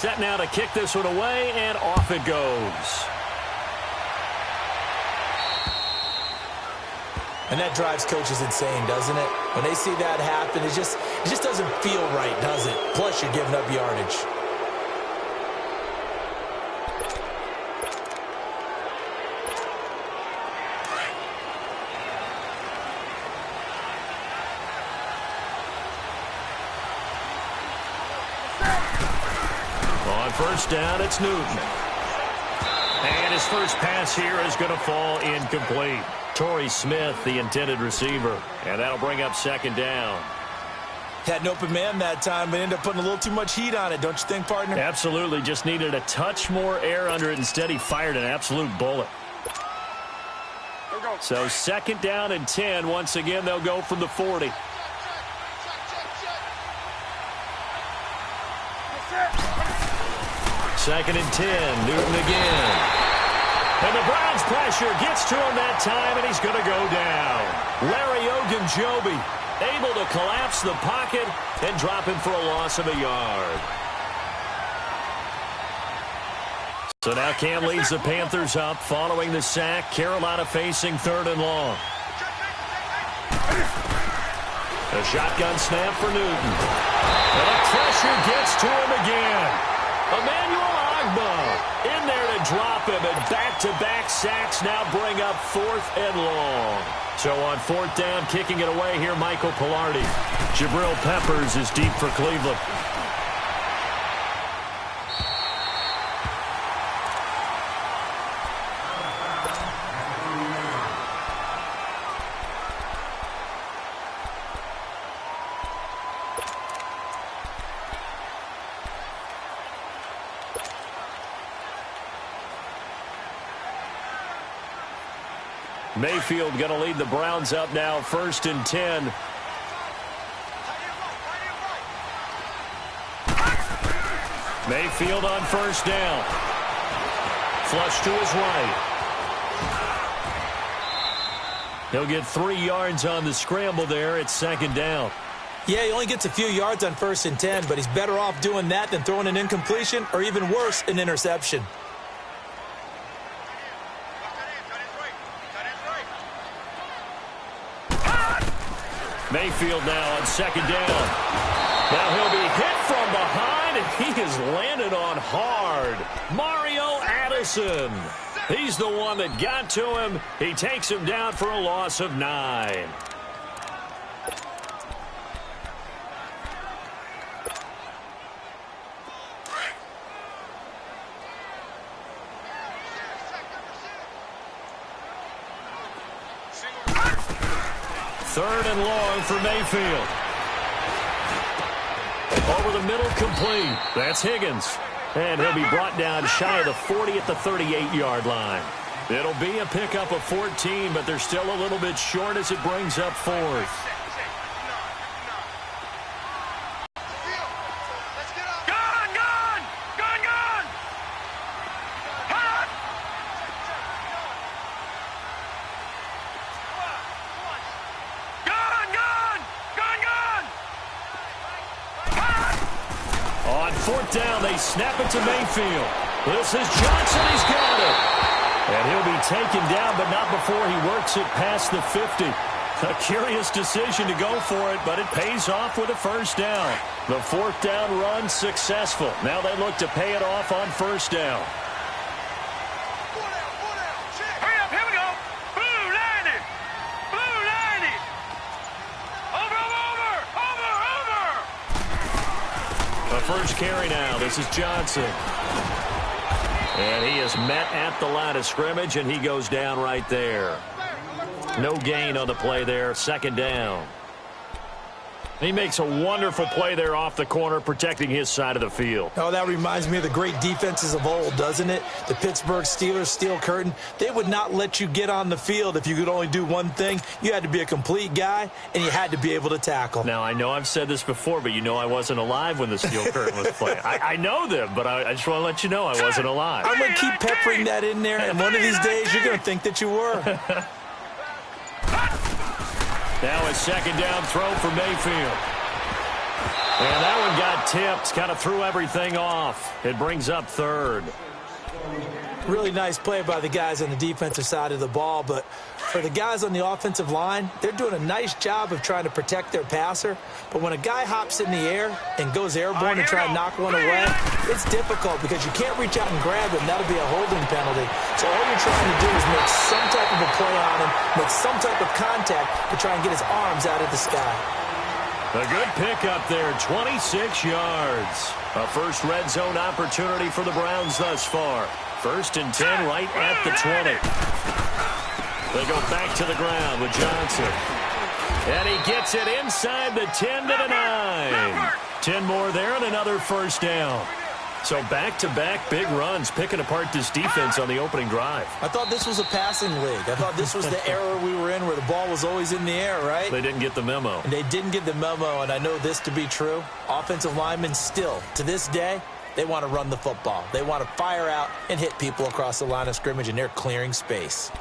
Set now to kick this one away, and off it goes. And that drives coaches insane, doesn't it? When they see that happen, it just doesn't feel right, does it? Plus, you're giving up yardage. On first down, it's Newton. And his first pass here is going to fall incomplete. Torrey Smith, the intended receiver. And that'll bring up second down. Had an open man that time, but ended up putting a little too much heat on it, don't you think, partner? Absolutely. Just needed a touch more air under it. Instead, he fired an absolute bullet. So second down and 10. Once again, they'll go from the 40. Second and 10. Newton again. And the Browns pressure gets to him that time, and he's going to go down. Larry Ogunjobi able to collapse the pocket and drop him for a loss of a yard. So now Cam leads the Panthers up following the sack. Carolina facing third and long. A shotgun snap for Newton. And the pressure gets to him again. Emmanuel Ogbah in there to drop him, and back-to-back sacks now bring up fourth and long. So on fourth down, kicking it away here, Michael Pilardi. Jabril Peppers is deep for Cleveland. Mayfield going to lead the Browns up now, first and 10. Mayfield on first down. Flush to his right. He'll get 3 yards on the scramble there. It's second down. Yeah, he only gets a few yards on first and 10, but he's better off doing that than throwing an incompletion or even worse, an interception. Mayfield now on second down. Now he'll be hit from behind, and he is landed on hard. Mario Addison. He's the one that got to him. He takes him down for a loss of 9. Third and long for Mayfield. Over the middle, complete. That's Higgins. And he'll be brought down shy of the 40 at the 38-yard line. It'll be a pickup of 14, but they're still a little bit short as it brings up fourth. Fourth down, they snap it to Mayfield. This is Johnson, he's got it. And he'll be taken down, but not before he works it past the 50. A curious decision to go for it, but it pays off with a first down. The fourth down run successful. Now they look to pay it off on first down. First carry now. This is Johnson. And he is met at the line of scrimmage, and he goes down right there. No gain on the play there. Second down. He makes a wonderful play there off the corner, protecting his side of the field. Oh, that reminds me of the great defenses of old, doesn't it? The Pittsburgh Steelers, steel curtain. They would not let you get on the field if you could only do one thing. You had to be a complete guy, and you had to be able to tackle. Now, I know I've said this before, but you know I wasn't alive when the steel curtain was playing. I know them, but I just want to let you know I wasn't alive. I'm going to keep peppering that in there, and one of these days you're going to think that you were. Now a second down throw for Mayfield. And that one got tipped, kind of threw everything off. It brings up third. Really nice play by the guys on the defensive side of the ball, but for the guys on the offensive line, they're doing a nice job of trying to protect their passer. But when a guy hops in the air and goes airborne and try and knock one away, it's difficult because you can't reach out and grab him. That'll be a holding penalty. So all you're trying to do is make some type of a play on him, make some type of contact to try and get his arms out of the sky. A good pickup there, 26 yards. A first red zone opportunity for the Browns thus far. 1st and 10 right at the 20. They go back to the ground with Johnson. And he gets it inside the 10 to the 9. 10 more there and another first down. So back-to-back big runs, picking apart this defense on the opening drive. I thought this was a passing league. I thought this was the era we were in where the ball was always in the air, right? They didn't get the memo. And they didn't get the memo, and I know this to be true. Offensive linemen still, to this day, they want to run the football. They want to fire out and hit people across the line of scrimmage, and they're clearing space.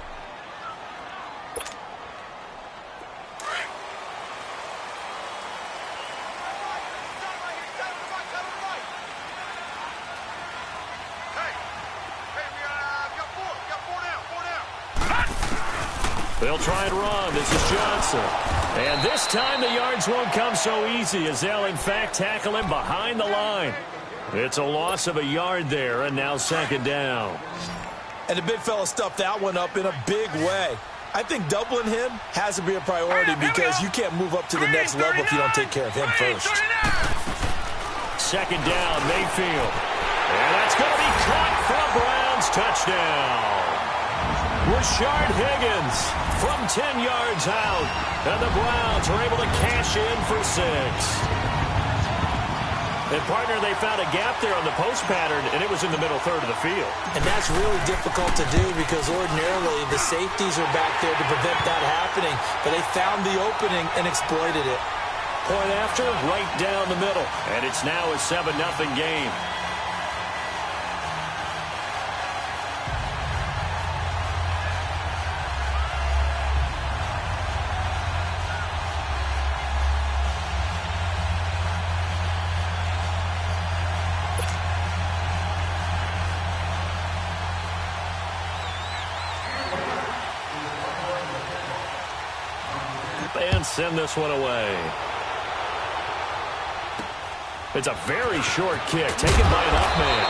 They'll try and run. This is Johnson. And this time the yards won't come so easy as they'll, in fact, tackle him behind the line. It's a loss of a yard there, and now 2nd down. And the big fella stuffed that one up in a big way. I think doubling him has to be a priority because you can't move up to the next level if you don't take care of him first. 2nd down, Mayfield. And that's going to be caught for a Browns touchdown. Rashard Higgins from 10 yards out. And the Browns are able to cash in for 6. And, partner, they found a gap there on the post pattern, and it was in the middle third of the field. And that's really difficult to do because ordinarily the safeties are back there to prevent that happening. But they found the opening and exploited it. Point after, right down the middle. And it's now a 7-0 game. And send this one away. It's a very short kick taken by an up man.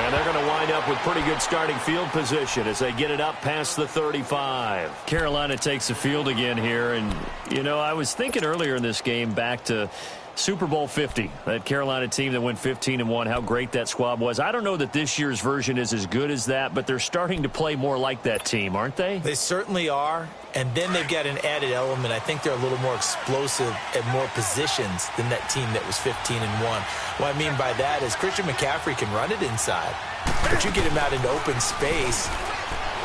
And they're going to wind up with pretty good starting field position as they get it up past the 35. Carolina takes the field again here. And, you know, I was thinking earlier in this game back to Super Bowl 50, that Carolina team that went 15-1, how great that squad was. I don't know that this year's version is as good as that, but they're starting to play more like that team, aren't they? They certainly are. And then they've got an added element. I think they're a little more explosive at more positions than that team that was 15-1. What I mean by that is Christian McCaffrey can run it inside, but you get him out into open space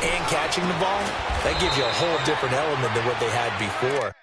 and catching the ball, that gives you a whole different element than what they had before.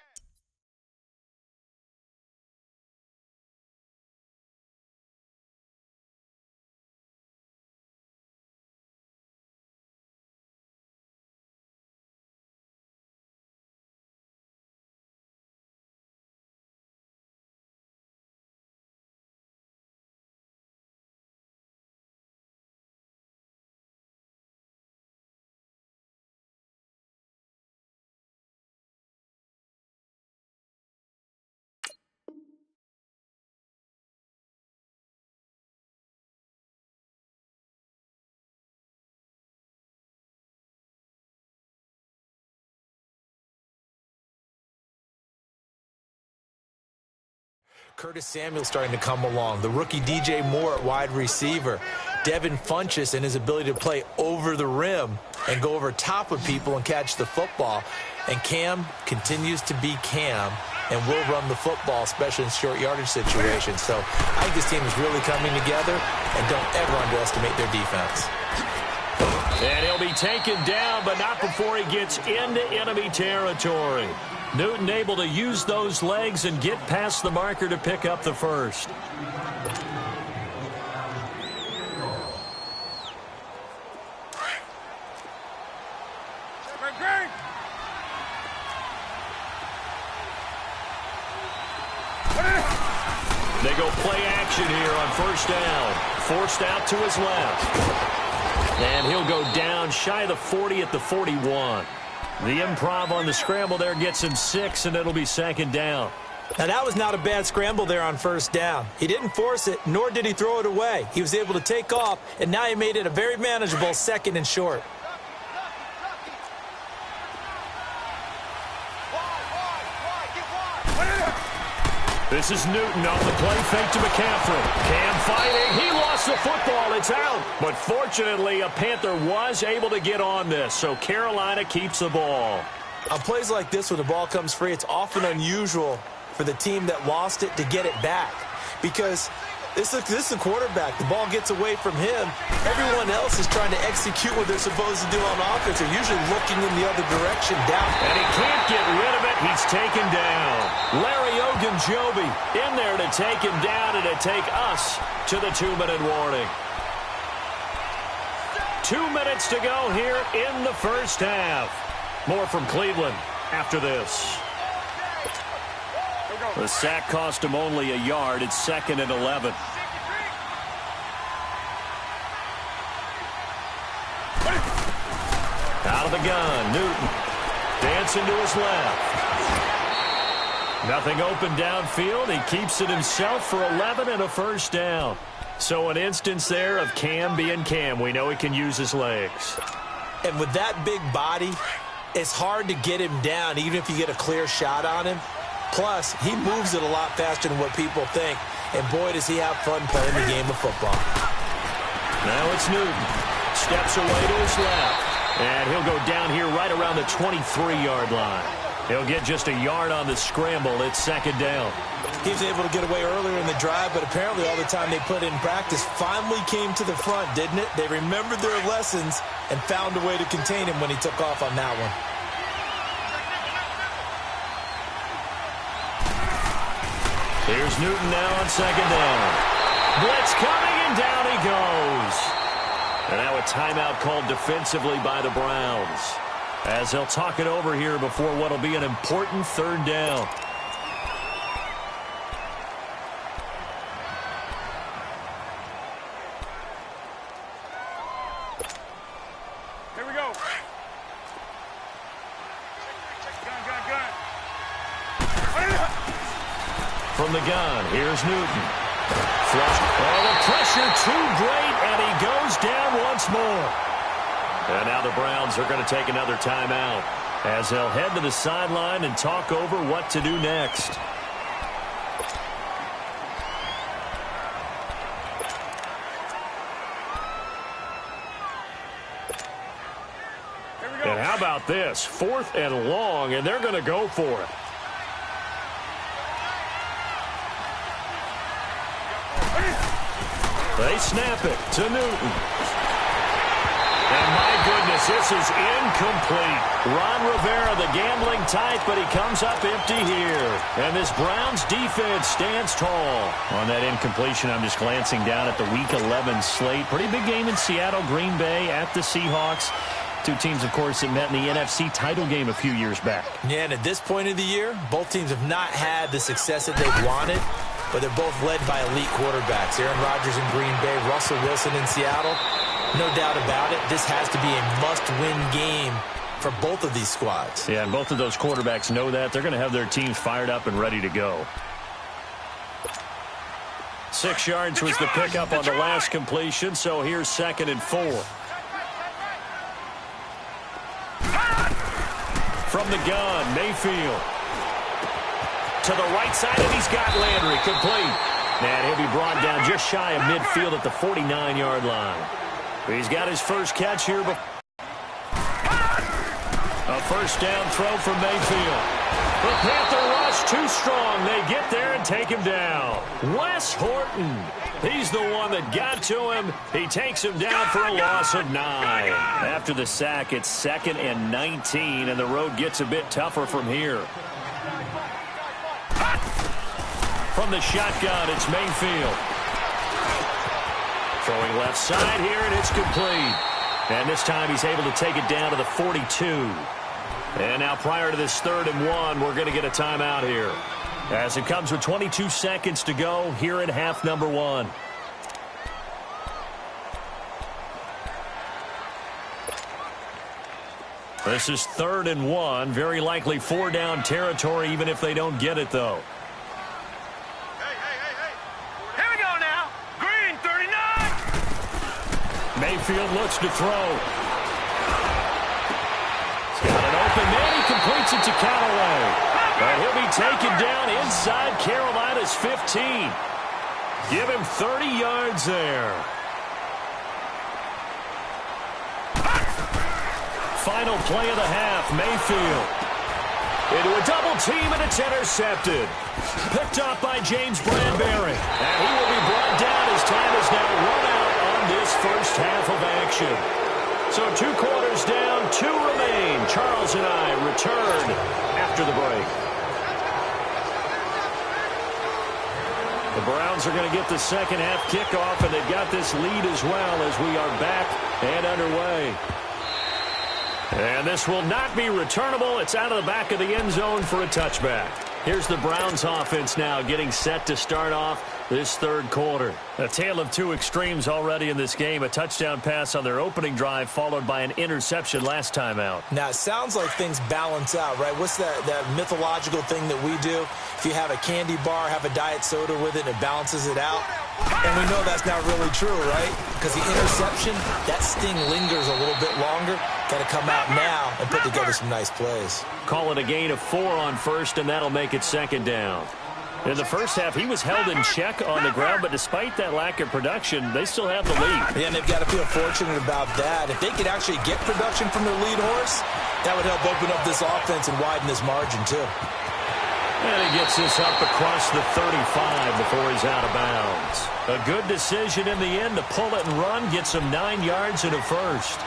Curtis Samuel starting to come along. The rookie DJ Moore at wide receiver. Devin Funchess and his ability to play over the rim and go over top of people and catch the football. And Cam continues to be Cam and will run the football, especially in short yardage situations. So I think this team is really coming together, and don't ever underestimate their defense. And he'll be taken down, but not before he gets into enemy territory. Newton able to use those legs and get past the marker to pick up the first. They go go play action here on first down. Forced out to his left. And he'll go down shy of the 40 at the 41. The improv on the scramble there gets him 6, and it'll be second down. Now, that was not a bad scramble there on first down. He didn't force it, nor did he throw it away. He was able to take off, and now he made it a very manageable second and short. This is Newton on the play fake to McCaffrey. Cam fighting. He lost the football. It's out. But fortunately, a Panther was able to get on this, so Carolina keeps the ball. On plays like this, when the ball comes free, it's often unusual for the team that lost it to get it back. Because this is a quarterback. The ball gets away from him. Everyone else is trying to execute what they're supposed to do on offense. They're usually looking in the other direction down. And he can't get rid of it. He's taken down. Larry Ogunjobi in there to take him down and to take us to the 2-minute warning. 2 minutes to go here in the first half. More from Cleveland after this. The sack cost him only a yard. It's 2nd and 11. Out of the gun, Newton. Dancing to his left. Nothing open downfield. He keeps it himself for 11 and a first down. So an instance there of Cam being Cam. We know he can use his legs. And with that big body, it's hard to get him down, even if you get a clear shot on him. Plus, he moves it a lot faster than what people think. And boy, does he have fun playing the game of football. Now it's Newton. Steps away to his left. And he'll go down here right around the 23-yard line. He'll get just a yard on the scramble. It's 2nd down. He was able to get away earlier in the drive, but apparently all the time they put in practice finally came to the front, didn't it? They remembered their lessons and found a way to contain him when he took off on that one. Here's Newton now on 2nd down. Blitz coming, and down he goes. And now a timeout called defensively by the Browns, as they'll talk it over here before what will be an important 3rd down. Here we go. From the gun, here's Newton. Flush. Oh, the pressure too great, and he goes down once more. And now the Browns are going to take another timeout, as they'll head to the sideline and talk over what to do next. And how about this? 4th and long, and they're going to go for it. They snap it to Newton. And my goodness, this is incomplete. Ron Rivera, the gambling type, but he comes up empty here. And this Browns defense stands tall. On that incompletion, I'm just glancing down at the Week 11 slate. Pretty big game in Seattle, Green Bay at the Seahawks. Two teams, of course, that met in the NFC title game a few years back. Yeah, and at this point of the year, both teams have not had the success that they've wanted, but they're both led by elite quarterbacks. Aaron Rodgers in Green Bay, Russell Wilson in Seattle. No doubt about it, this has to be a must-win game for both of these squads. Yeah, and both of those quarterbacks know that. They're going to have their teams fired up and ready to go. 6 yards was the pickup on the last completion, so here's 2nd and 4. From the gun, Mayfield. To the right side, and he's got Landry complete. And he'll be brought down just shy of midfield at the 49-yard line. He's got his first catch here. A first down throw from Mayfield. The Panther rush too strong. They get there and take him down. Wes Horton. He's the one that got to him. He takes him down for a loss of 9. After the sack, it's 2nd and 19, and the road gets a bit tougher from here. From the shotgun, it's Mayfield. Throwing left side here, and it's complete. And this time he's able to take it down to the 42. And now prior to this 3rd and 1, we're going to get a timeout here. as it comes with 22 seconds to go here in half number one. This is 3rd and 1. Very likely 4-down territory, even if they don't get it, though. Hey. Here we go now. Green, 39. Mayfield looks to throw. He's got an open man. He completes it to Callaway. But he'll be taken down inside Carolina's 15. Give him 30 yards there. Final play of the half, Mayfield. Into a double team, and it's intercepted. Picked off by James Bradbury. And he will be brought down as time is now run out on this first half of action. So 2 quarters down, 2 remain. Charles and I return after the break. The Browns are going to get the second half kickoff, and they've got this lead as well as we are back and underway. And this will not be returnable. It's out of the back of the end zone for a touchback. Here's the Browns offense now getting set to start off this third quarter. A tale of 2 extremes already in this game. A touchdown pass on their opening drive followed by an interception last time out. Now, it sounds like things balance out, right? What's that mythological thing that we do? If you have a candy bar, have a diet soda with it, and it balances it out. And we know that's not really true, right? Because the interception, that sting lingers a little bit longer. Got to come out now and put together some nice plays. Call it a gain of 4 on first, and that'll make it 2nd down. In the first half, he was held in check on the ground, but despite that lack of production, they still have the lead. Yeah, and they've got to feel fortunate about that. If they could actually get production from their lead horse, that would help open up this offense and widen this margin, too. And he gets this up across the 35 before he's out of bounds. A good decision in the end to pull it and run, gets him 9 yards and a first.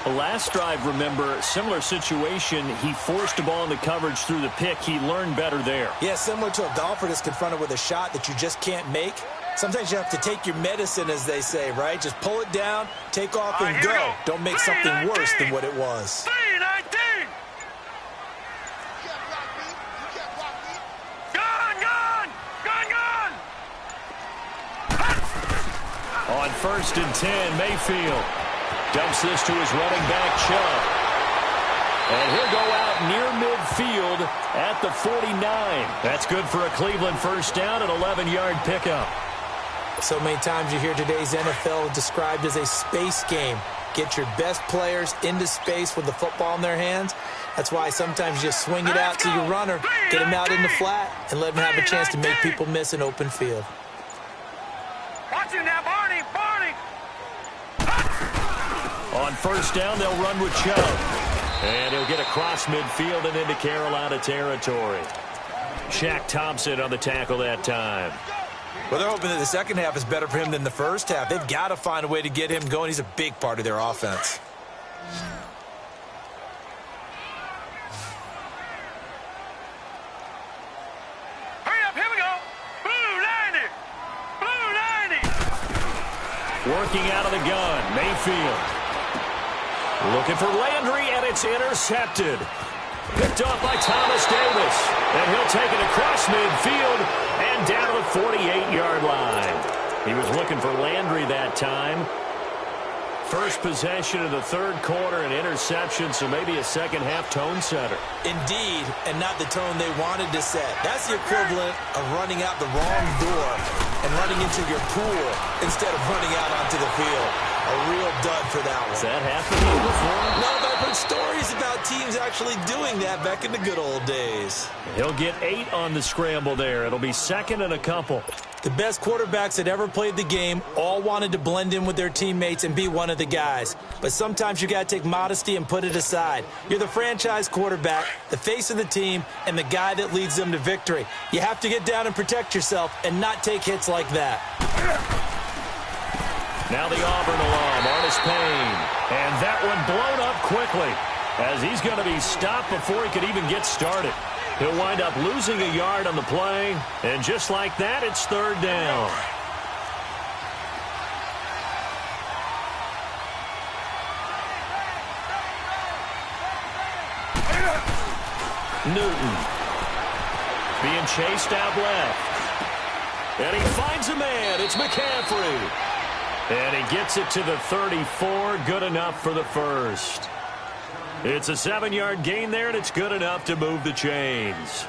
The last drive, remember, similar situation. He forced the ball in the coverage through the pick. He learned better there. Yeah, similar to a golfer that's confronted with a shot that you just can't make. Sometimes you have to take your medicine, as they say, right? Just pull it down, take off, and go. Don't make something worse than what it was. 3-19. Gone. On 1st and 10, Mayfield dumps this to his running back, Chubb. And he'll go out near midfield at the 49. That's good for a Cleveland first down, an 11-yard pickup. So many times you hear today's NFL described as a space game. Get your best players into space with the football in their hands. That's why sometimes you just swing it out to your runner, get him out in the flat, and let him have a chance to make people miss an open field. Watch him now, Barney. On first down, they'll run with Chubb. And he'll get across midfield and into Carolina territory. Shaq Thompson on the tackle that time. Well, they're hoping that the second half is better for him than the first half. They've got to find a way to get him going. He's a big part of their offense. Hurry up, here we go. Blue 90. Working out of the gun, Mayfield. Looking for Landry, and it's intercepted. Picked off by Thomas Davis. And he'll take it across midfield and down to the 48-yard line. He was looking for Landry that time. First possession of the third quarter, an interception, so maybe a second-half tone setter. Indeed, and not the tone they wanted to set. That's the equivalent of running out the wrong door and running into your pool instead of running out onto the field. A real dud for that one. Has that happened to you before? No, but I've heard stories about teams actually doing that back in the good old days. He'll get 8 on the scramble there. It'll be 2nd and a couple. The best quarterbacks that ever played the game all wanted to blend in with their teammates and be one of the guys. But sometimes you got to take modesty and put it aside. You're the franchise quarterback, the face of the team, and the guy that leads them to victory. You have to get down and protect yourself and not take hits like that. Now the Auburn alum, Artis Payne. And that one blown up quickly as he's going to be stopped before he could even get started. He'll wind up losing a yard on the play. And just like that, it's 3rd down. Newton being chased out left. And he finds a man. It's McCaffrey. And he gets it to the 34. Good enough for the first. It's a 7-yard gain there, and it's good enough to move the chains.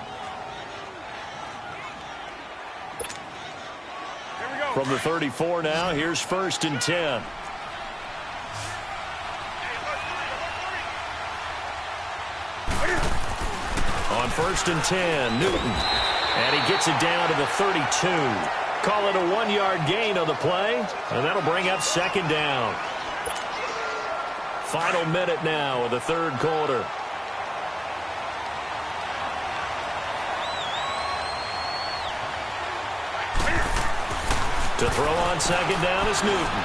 From the 34 now, here's 1st and 10. On 1st and 10, Newton. And he gets it down to the 32. Call it a 1-yard gain on the play, and that'll bring up 2nd down. Final minute now of the 3rd quarter. To throw on 2nd down is Newton.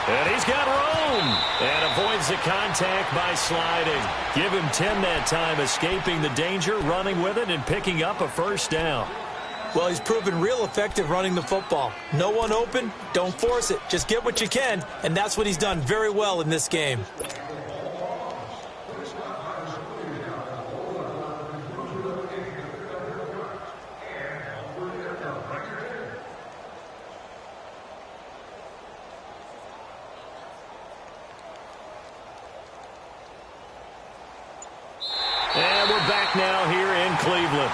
And he's got room. And avoids the contact by sliding. Give him 10 that time, escaping the danger, running with it, and picking up a 1st down. Well, he's proven real effective running the football. No one open, don't force it. Just get what you can, and that's what he's done very well in this game. And we're back now here in Cleveland.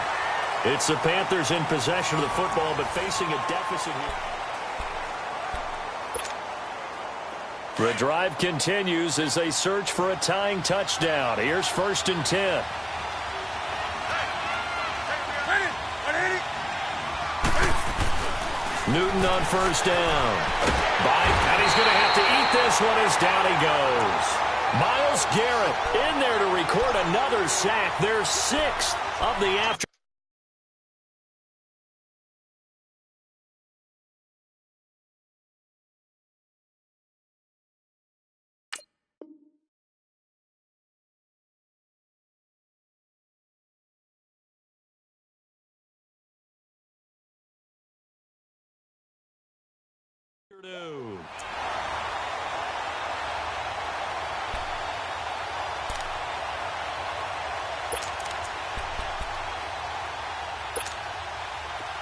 It's the Panthers in possession of the football, but facing a deficit here. The drive continues as they search for a tying touchdown. Here's 1st and 10. Newton on 1st down. And he's going to have to eat this one as down he goes. Myles Garrett in there to record another sack. Their 6th of the afternoon.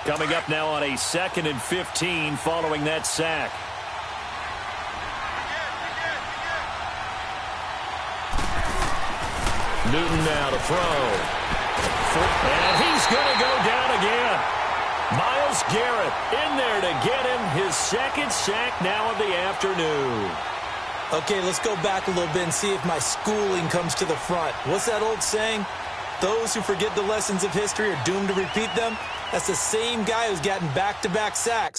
Coming up now on a 2nd and 15 following that sack. Newton now to throw. And he's going to go down again. Myles Garrett in there to get him his 2nd sack now of the afternoon. Okay, let's go back a little bit and see if my schooling comes to the front. What's that old saying? Those who forget the lessons of history are doomed to repeat them. That's the same guy who's gotten back-to-back sacks.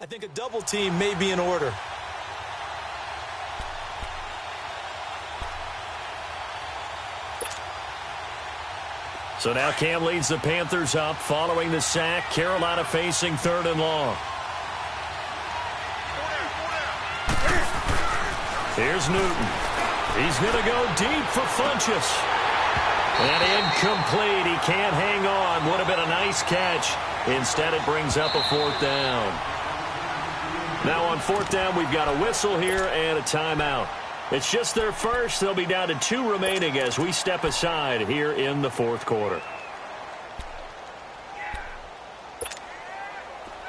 I think a double team may be in order. So now Cam leads the Panthers up following the sack. Carolina facing 3rd and long. Here's Newton. He's going to go deep for Funchess. And incomplete. He can't hang on. Would have been a nice catch. Instead, it brings up a 4th down. Now on 4th down, we've got a whistle here and a timeout. It's just their first. They'll be down to 2 remaining as we step aside here in the 4th quarter.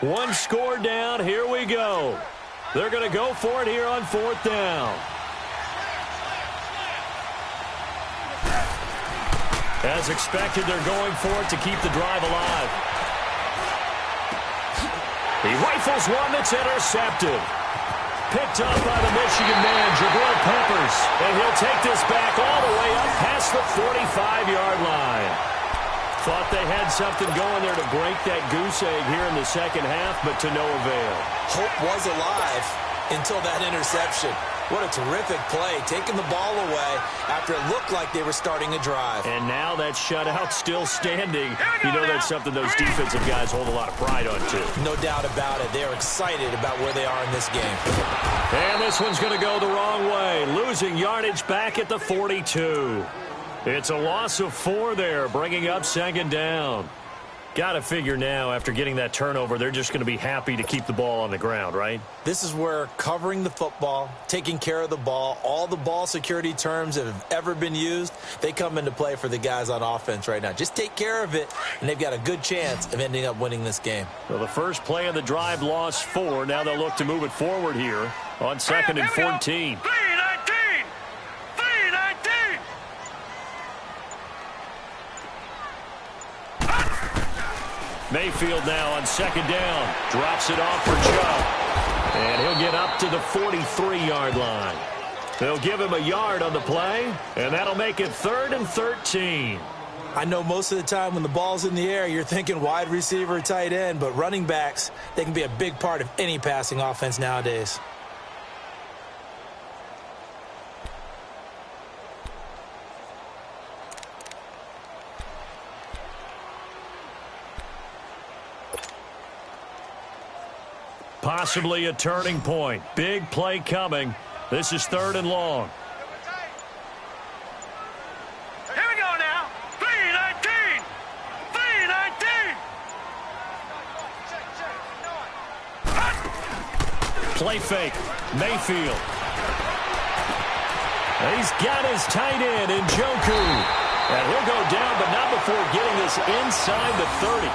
1 score down. Here we go. They're going to go for it here on 4th down. As expected, they're going for it to keep the drive alive. He rifles one that's intercepted. Picked up by the Michigan man, Jabril Peppers. And he'll take this back all the way up past the 45-yard line. Thought they had something going there to break that goose egg here in the 2nd half, but to no avail. Hope was alive until that interception. What a terrific play, taking the ball away after it looked like they were starting a drive. And now that shutout still standing. You know that's something those defensive guys hold a lot of pride on, too. No doubt about it. They're excited about where they are in this game. And this one's going to go the wrong way, losing yardage back at the 42. It's a loss of 4 there, bringing up 2nd down. Got to figure now, after getting that turnover, they're just going to be happy to keep the ball on the ground, right? This is where covering the football, taking care of the ball, all the ball security terms that have ever been used, they come into play for the guys on offense right now. Just take care of it, and they've got a good chance of ending up winning this game. Well, the first play of the drive lost 4. Now they'll look to move it forward here on 2nd and 14. 3-19! 3-19! Mayfield now on 2nd down. Drops it off for Chubb. And he'll get up to the 43-yard line. They'll give him a yard on the play, and that'll make it 3rd and 13. I know most of the time when the ball's in the air, you're thinking wide receiver, tight end, but running backs, they can be a big part of any passing offense nowadays. Possibly a turning point. Big play coming. This is 3rd and long. Here we go now. 3-19! 3-19! Play fake. Mayfield. He's got his tight end in Njoku. And he'll go down, but not before getting this inside the 30.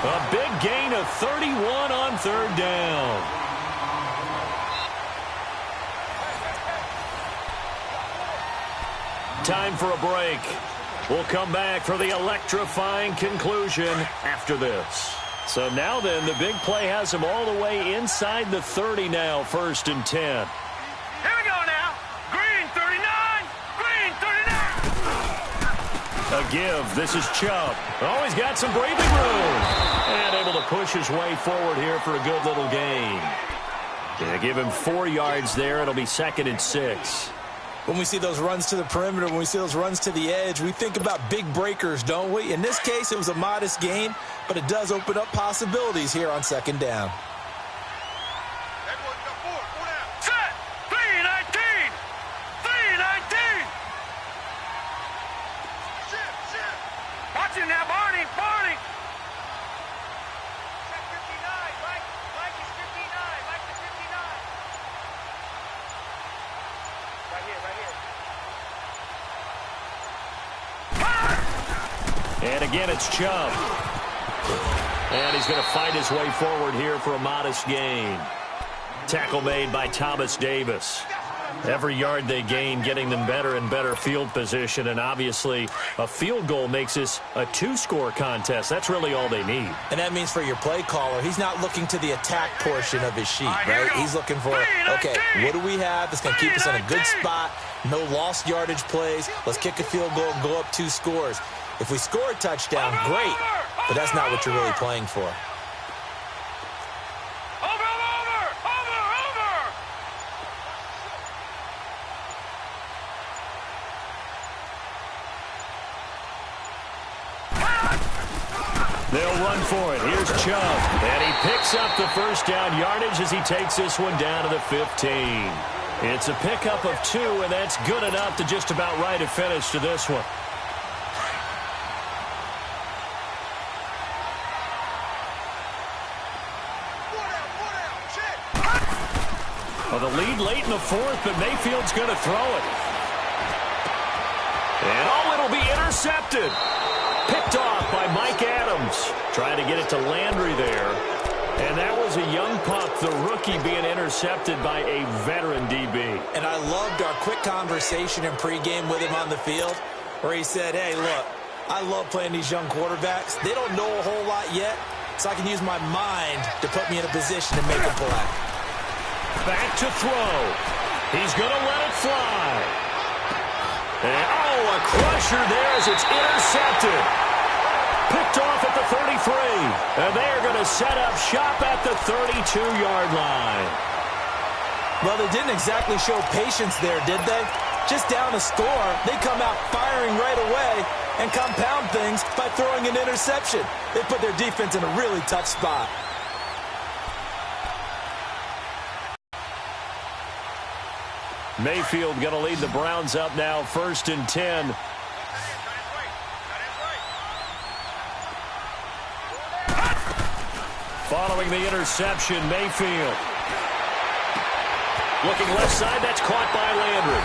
A big gain of 31 on 3rd down. Time for a break. We'll come back for the electrifying conclusion after this. So now then, the big play has him all the way inside the 30 now, 1st and 10. Here we go now. Green 39. Green 39. A give. This is Chubb. Oh, he's got some breathing room. And able to push his way forward here for a good little gain. Gonna give him 4 yards there. It'll be 2nd and 6. When we see those runs to the perimeter, when we see those runs to the edge, we think about big breakers, don't we? In this case, it was a modest gain, but it does open up possibilities here on 2nd down. Set. 3-19. 3-19. Watch him now, Barney. Barney. Check 59. Mike is 59. Mike is 59. Right here, right here. And again, it's Chubb. And he's going to fight his way forward here for a modest gain. Tackle made by Thomas Davis. Every yard they gain, getting them better and better field position. And obviously, a field goal makes this a 2-score contest. That's really all they need. And that means for your play caller, he's not looking to the attack portion of his sheet, right? He's looking for, okay, what do we have that's going to keep us in a good spot? No lost yardage plays. Let's kick a field goal and go up 2 scores. If we score a touchdown, great, but that's not what you're really playing for. They'll run for it. Here's Chubb. And he picks up the 1st down yardage as he takes this one down to the 15. It's a pickup of 2, and that's good enough to just about write a finish to this one. Well, the lead late in the 4th, but Mayfield's going to throw it. And it'll be intercepted. Picked off by Mike Adams. Trying to get it to Landry there. And that was a young pup, the rookie, being intercepted by a veteran DB. And I loved our quick conversation in pregame with him on the field where he said, hey, look, I love playing these young quarterbacks. They don't know a whole lot yet, so I can use my mind to put me in a position to make a play. Back to throw. He's going to let it fly. And, a crusher there as it's intercepted. Picked off at the 33. And they're going to set up shop at the 32-yard line. Well, they didn't exactly show patience there, did they? Just down a score, they come out firing right away and compound things by throwing an interception. They put their defense in a really tough spot. Mayfield going to lead the Browns up now, 1st and 10. Following the interception, Mayfield. Looking left side, that's caught by Landry.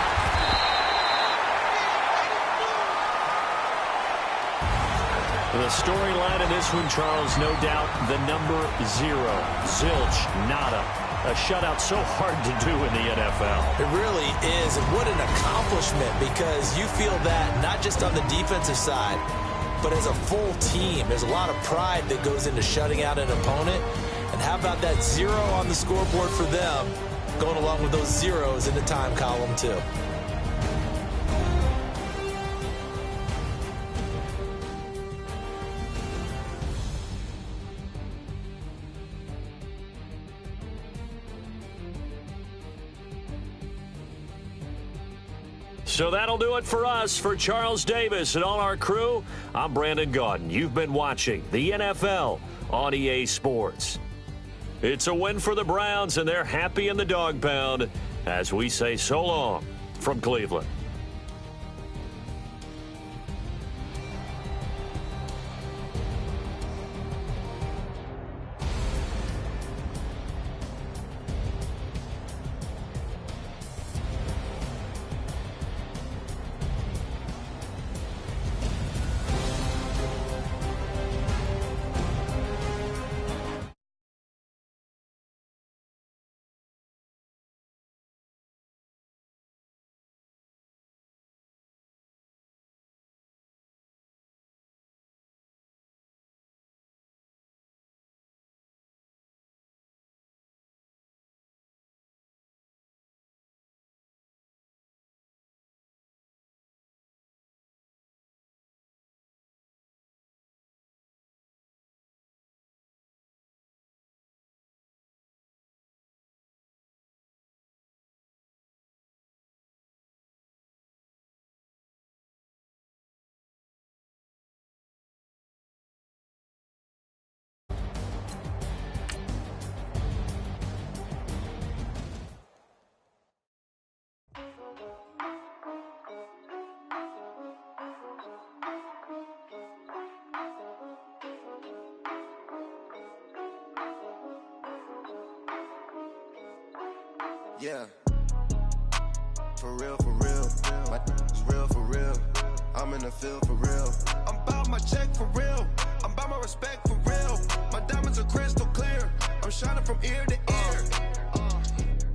The storyline in this one, Charles, no doubt, the number 0. Zilch, nada. A shutout so hard to do in the NFL. It really is, and what an accomplishment, because you feel that not just on the defensive side, but as a full team. There's a lot of pride that goes into shutting out an opponent. And how about that 0 on the scoreboard for them, going along with those zeros in the time column, too. So that'll do it for us. For Charles Davis and all our crew, I'm Brandon Gaudin. You've been watching the NFL on EA Sports. It's a win for the Browns, and they're happy in the dog pound as we say so long from Cleveland. Yeah, for real, my is real for real, I'm in the field for real, I'm about my check for real, I'm about my respect for real, my diamonds are crystal clear, I'm shining from ear to ear,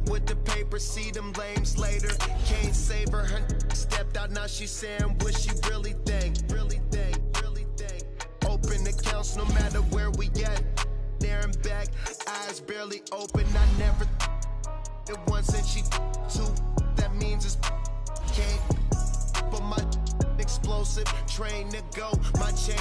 with the paper, see them lames later, can't save her, stepped out, now she's saying what she really think, open accounts no matter where we at, there and back, eyes barely open, I never it once and she two, that means it's can't. But my explosive train to go, my chain.